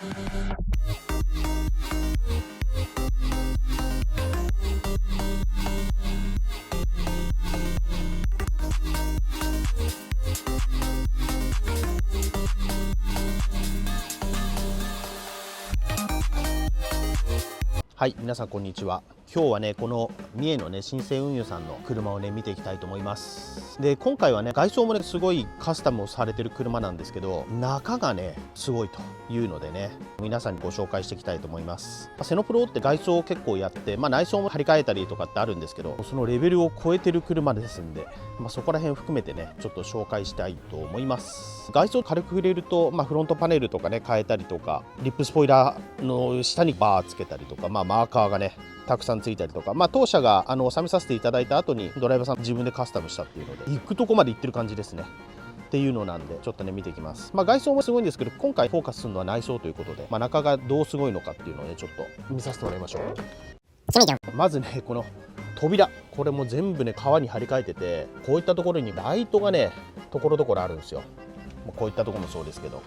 はい、皆さんこんにちは。今日はね、この三重のね、新生運輸さんの車をね、見ていきたいと思います。で、今回はね、外装もね、すごいカスタムをされてる車なんですけど、中がね、すごいというのでね、皆さんにご紹介していきたいと思います。セノプロって外装を結構やって、内装も張り替えたりとかってあるんですけど、そのレベルを超えてる車ですんで、そこら辺含めてね、ちょっと紹介したいと思います。外装軽く触れると、フロントパネルとかね、変えたりとか、リップスポイラーの下にバーつけたりとか、マーカーがね、たくさんついたりとか、当社が納めさせていただいた後にドライバーさん自分でカスタムしたっていうので、行くとこまで行ってる感じですねっていうのなんで、ちょっとね見ていきます。外装もすごいんですけど、今回フォーカスするのは内装ということで、中がどうすごいのかっていうのをねちょっと見させてもらいましょう。まずね、この扉、これも全部ね革に張り替えてて、こういったところにライトがねところどころあるんですよ。こういったところもそうですけど、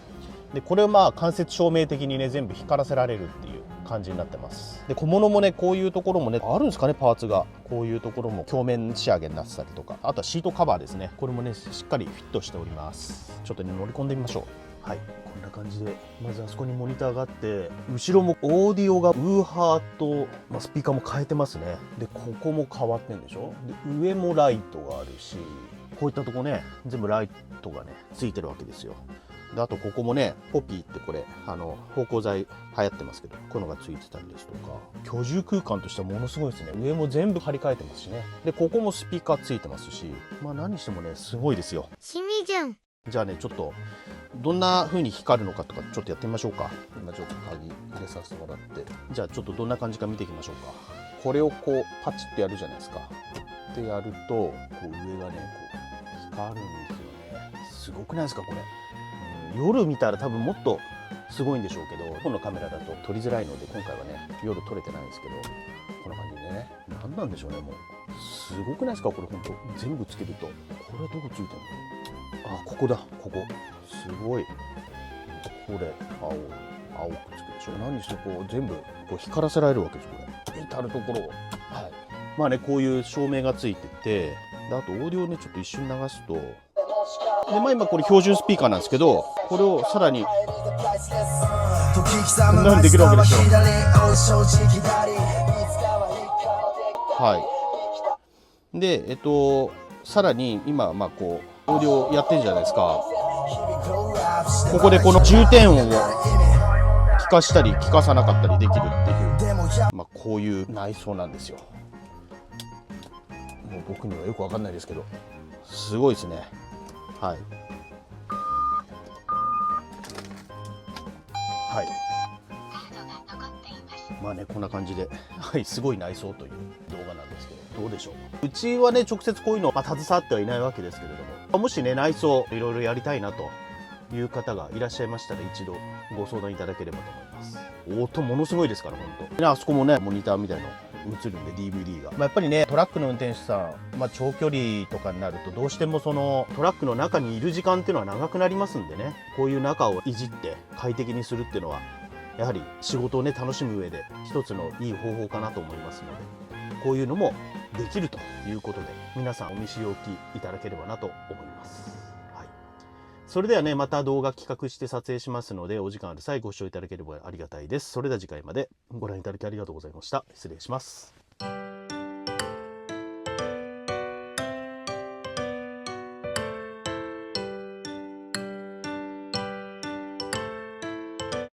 でこれを間接照明的にね全部光らせられるっていう感じになってます。で小物もねこういうところもねあるんですかね、パーツがこういうところも鏡面仕上げになってたりとか、あとはシートカバーですね、これもねしっかりフィットしております。ちょっとね乗り込んでみましょう。はい、こんな感じで、まずあそこにモニターがあって、後ろもオーディオがウーハーと、スピーカーも変えてますね。でここも変わってんでしょ。で上もライトがあるし、こういったとこね全部ライトがねついてるわけですよ。であとここもねポピーってこれ芳香剤流行ってますけど、こういうのがついてたりですとか、居住空間としてはものすごいですね。上も全部張り替えてますしね。でここもスピーカーついてますし、何してもねすごいですよ。しみじゃん。じゃあねちょっとどんな風に光るのかとかちょっとやってみましょうか。今ちょっと鍵入れさせてもらって、じゃあちょっとどんな感じか見ていきましょうか。これをこうパチッてやるじゃないですか。でやるとこう上がねこう光るんですよね。すごくないですかこれ。夜見たら多分もっとすごいんでしょうけど、このカメラだと撮りづらいので今回はね夜撮れてないんですけど、こんな感じでね、何なんでしょうね。もうすごくないですかこれ。本当全部つけると、これはどこついてんの。あ、ここだ、ここすごい。これ青くつくでしょ。何してこう全部こう光らせられるわけです。これ至るところを。はい、ねこういう照明がついてて、であとオーディオをねちょっと一瞬流すと、で今これ標準スピーカーなんですけど、これをさらにこんなにできるわけですよ。はい。でさらに今こうオーディオやってるじゃないですか。ここでこの重点音を聞かしたり聞かさなかったりできるっていう、こういう内装なんですよ。もう僕にはよくわかんないですけど、すごいですね。はい。はい。こんな感じで、はい、すごい内装という動画なんですけど、どうでしょう。うちはね直接こういうの携わってはいないわけですけれども、もしね内装いろいろやりたいなという方がいらっしゃいましたら、一度ご相談いただければと思います。音ものすごいですから本当。あそこもねモニターみたいの映るんで DVD が、やっぱりねトラックの運転手さん、長距離とかになるとどうしてもそのトラックの中にいる時間っていうのは長くなりますんでね、こういう中をいじって快適にするっていうのはやはり仕事をね楽しむ上で一つのいい方法かなと思いますので、こういうのもできるということで、皆さんお見知りおきいただければなと思います。はい、それではねまた動画企画して撮影しますので、お時間ある際ご視聴いただければありがたいです。それでは次回までご覧いただきありがとうございました。失礼します。